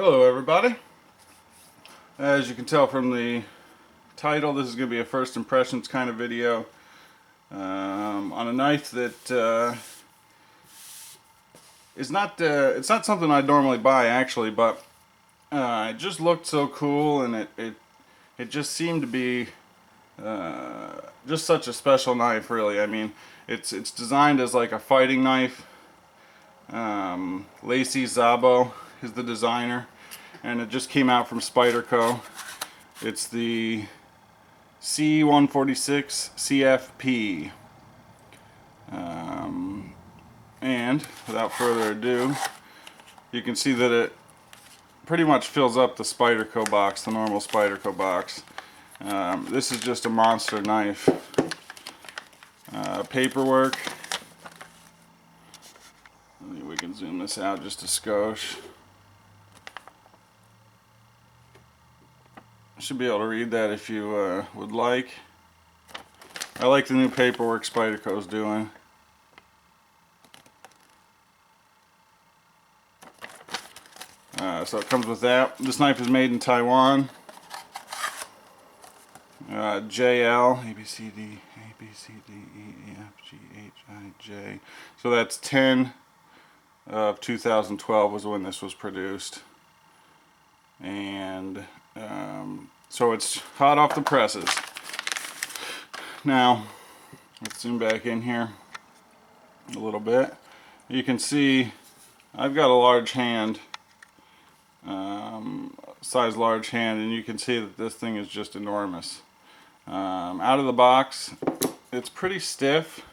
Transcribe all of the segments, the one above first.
Hello everybody. As you can tell from the title, this is going to be a first impressions kind of video on a knife that is not it's not something I normally buy actually, but it just looked so cool, and it just seemed to be just such a special knife, really. I mean, it's designed as like a fighting knife. Laci Szabo is the designer, and it just came out from Spyderco. It's the C146 CFP. And without further ado, you can see that it pretty much fills up the Spyderco box, the normal Spyderco box. This is just a monster knife. Paperwork. We can zoom this out just a skosh. Should be able to read that if you would like. I like the new paperwork Spyderco's doing. So it comes with that. This knife is made in Taiwan. JL A B C D E F G H I J. So that's 10 of 2012 was when this was produced, and so it's hot off the presses. Now let's zoom back in here a little bit. You can see I've got a large hand, size large hand, and you can see that this thing is just enormous. Out of the box, it's pretty stiff.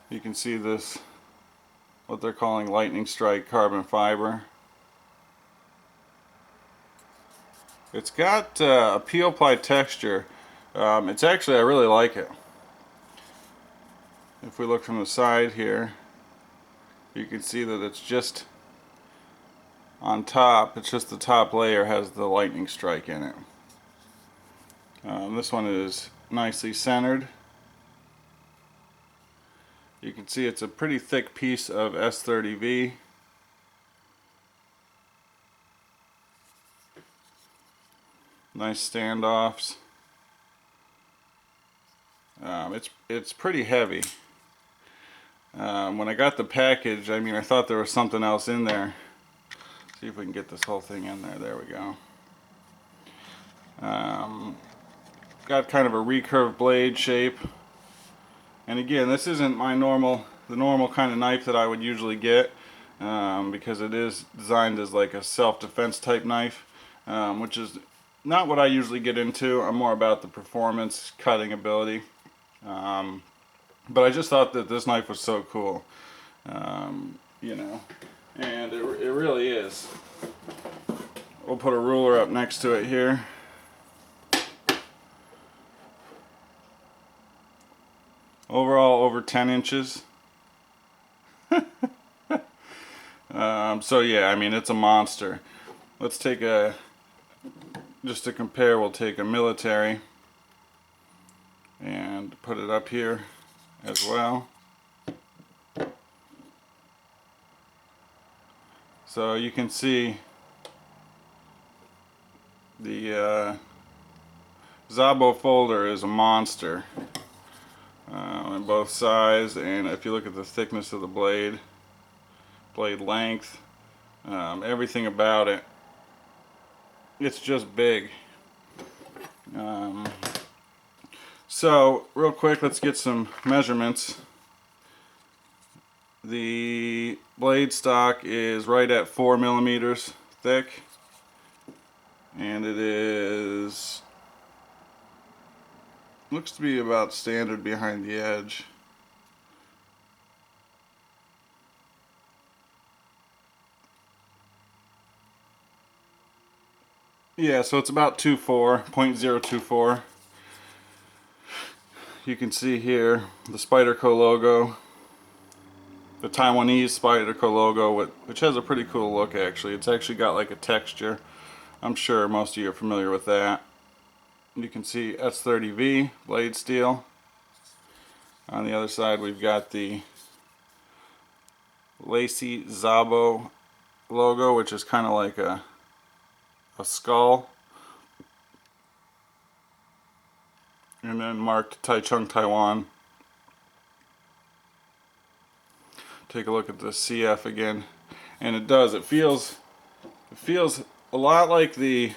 You can see this, what they're calling lightning strike carbon fiber. It's got a peel ply texture. It's actually, I really like it. If we look from the side here, you can see that it's just on top, it's just the top layer has the lightning strike in it. This one is nicely centered. You can see it's a pretty thick piece of S30V. Nice standoffs. It's pretty heavy. When I got the package, I mean, I thought there was something else in there. See if we can get this whole thing in there. There we go. Got kind of a recurved blade shape. And again, this isn't the normal kind of knife that I would usually get, because it is designed as like a self-defense type knife, which is not what I usually get into. I'm more about the performance, cutting ability. But I just thought that this knife was so cool, you know, and it really is. We'll put a ruler up next to it here. Overall, over 10 inches. So yeah, I mean, it's a monster. Let's take just to compare, we'll take a military and put it up here as well. So you can see the Szabo folder is a monster on both sides, and if you look at the thickness of the blade length, everything about it, it's just big. So real quick, let's get some measurements. The blade stock is right at 4 millimeters thick, and it looks to be about standard behind the edge. Yeah, so it's about 0.024. You can see here the Spyderco logo, the Taiwanese Spyderco logo, which has a pretty cool look actually. It's actually got like a texture. I'm sure most of you are familiar with that. You can see S30V blade steel. On the other side we've got the Laci Szabo logo, which is kind of like a skull, and then marked Taichung, Taiwan. Take a look at the CF again, and it feels a lot like the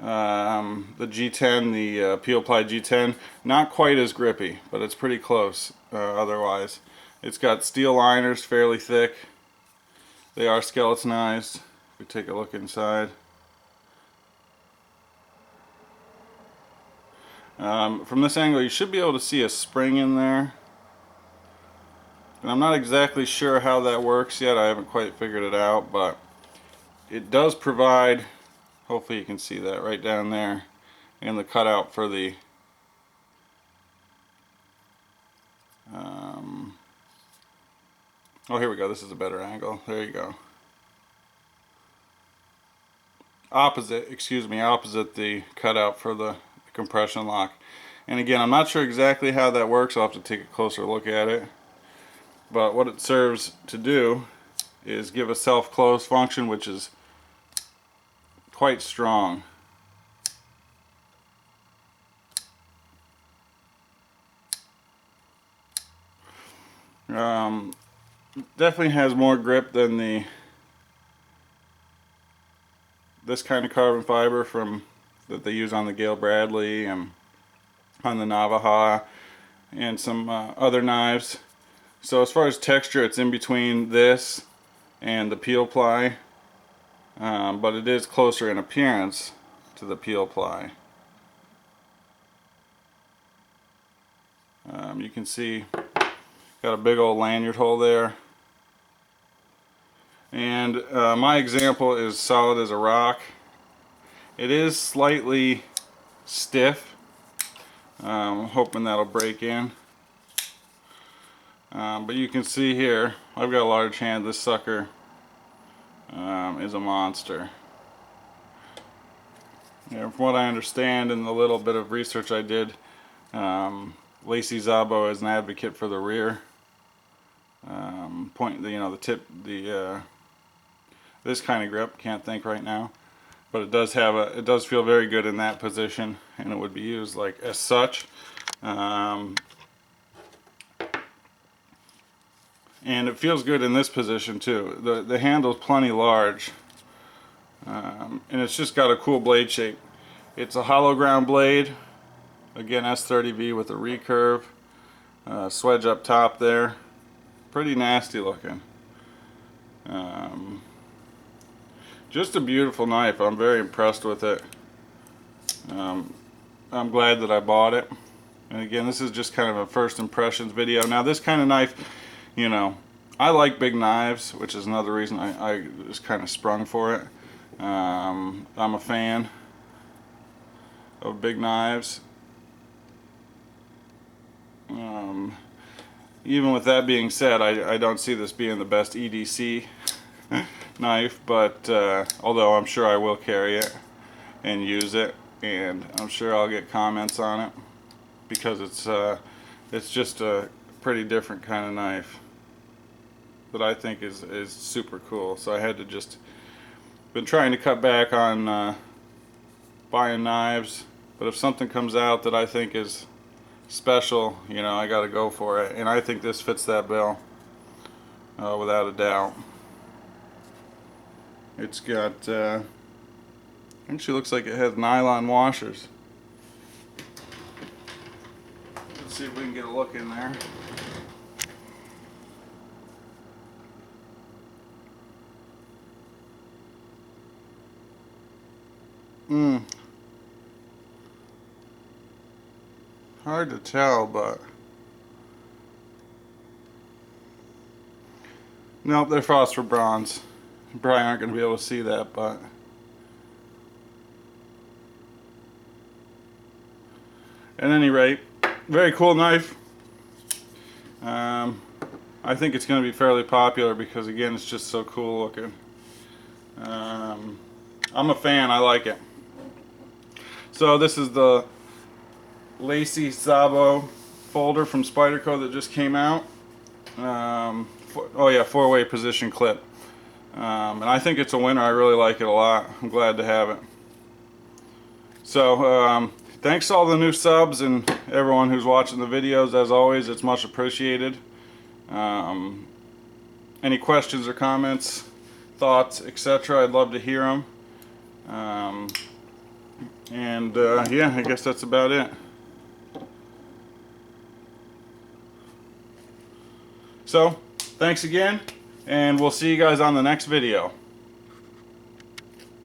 G10, the Peel Ply G10. Not quite as grippy, but it's pretty close otherwise. It's got steel liners, fairly thick. They are skeletonized. If we take a look inside. From this angle you should be able to see a spring in there. And I'm not exactly sure how that works yet. I haven't quite figured it out, but it does provide, hopefully you can see that right down there, and the cutout for the oh, here we go. This is a better angle. There you go. Opposite the cutout for the compression lock. And again, I'm not sure exactly how that works. I'll have to take a closer look at it. But what it serves to do is give a self-close function, which is quite strong. Definitely has more grip than this kind of carbon fiber that they use on the Gale Bradley and on the Navajo and some other knives. So as far as texture, it's in between this and the Peel Ply, but it is closer in appearance to the Peel Ply. You can see got a big old lanyard hole there, and my example is solid as a rock. It is slightly stiff. I'm hoping that'll break in. But you can see here, I've got a large hand. This sucker is a monster. From what I understand and the little bit of research I did, Laci Szabo is an advocate for the rear point. The tip, this kind of grip. Can't think right now, but it does feel very good in that position, and it would be used like as such. And it feels good in this position too. The handle's plenty large, and it's just got a cool blade shape. It's a hollow ground blade, again S30V with a recurve, swedge up top there. Pretty nasty looking. Just a beautiful knife. I'm very impressed with it. I'm glad that I bought it. And again, this is just kind of a first impressions video. Now this kind of knife, I like big knives, which is another reason I was kind of sprung for it. I'm a fan of big knives. Even with that being said, I don't see this being the best EDC knife, but although I'm sure I will carry it and use it, and I'm sure I'll get comments on it because it's just a pretty different kind of knife that I think is super cool. So I had to been trying to cut back on buying knives, but if something comes out that I think is special, I gotta go for it, and I think this fits that bill without a doubt. It's got actually looks like it has nylon washers. Let's see if we can get a look in there. Hard to tell, but nope, they're phosphor bronze. You probably aren't going to be able to see that, but at any rate, very cool knife. I think it's going to be fairly popular because again, it's just so cool looking. I'm a fan. I like it. So this is the Laci Szabo folder from Spyderco that just came out. Oh yeah, 4-way position clip. And I think it's a winner. I really like it a lot. I'm glad to have it. So thanks to all the new subs and everyone who's watching the videos. As always, it's much appreciated. Any questions or comments, thoughts, etc., I'd love to hear them. Yeah, I guess that's about it. So, thanks again, and we'll see you guys on the next video.